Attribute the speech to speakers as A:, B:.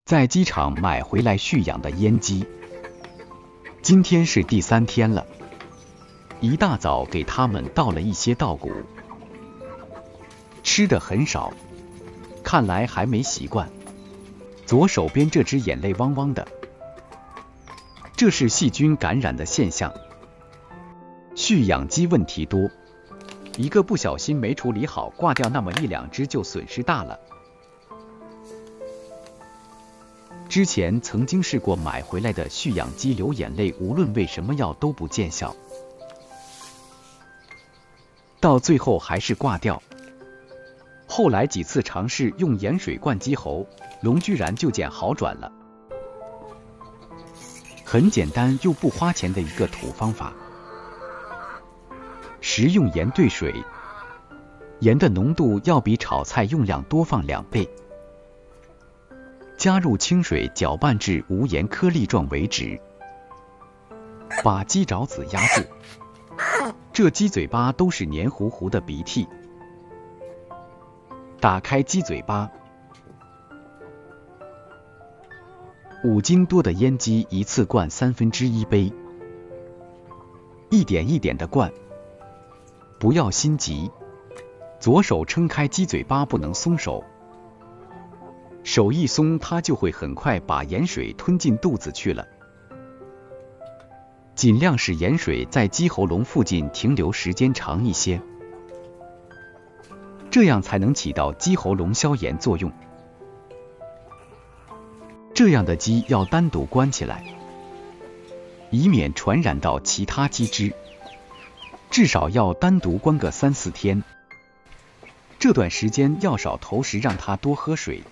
A: 在机场买回来蓄养的阉鸡。今天是第3天了，一大早给它们倒了一些稻谷，吃的很少，看来还没习惯。左手边这只眼泪汪汪的，这是细菌感染的现象。蓄养鸡问题多，一个不小心没处理好，挂掉那么1、2只就损失大了。之前曾经试过买回来的蓄养鸡流眼泪，无论喂什么药都不见效，到最后还是挂掉。后来几次尝试用盐水灌鸡喉，龙居然就见好转了。很简单又不花钱的一个土方法。食用盐兑水，盐的浓度要比炒菜用量多放2倍。加入清水搅拌至无盐颗粒状为止，把鸡爪子压住。这鸡嘴巴都是黏糊糊的鼻涕。打开鸡嘴巴，5斤多的阉鸡一次灌1/3杯，一点一点的灌，不要心急。左手撑开鸡嘴巴，不能松手。手一松，它就会很快把盐水吞进肚子去了。尽量使盐水在鸡喉咙附近停留时间长一些，这样才能起到鸡喉咙消炎作用。这样的鸡要单独关起来，以免传染到其他鸡只，至少要单独关个3、4天。这段时间要少投食，让它多喝水。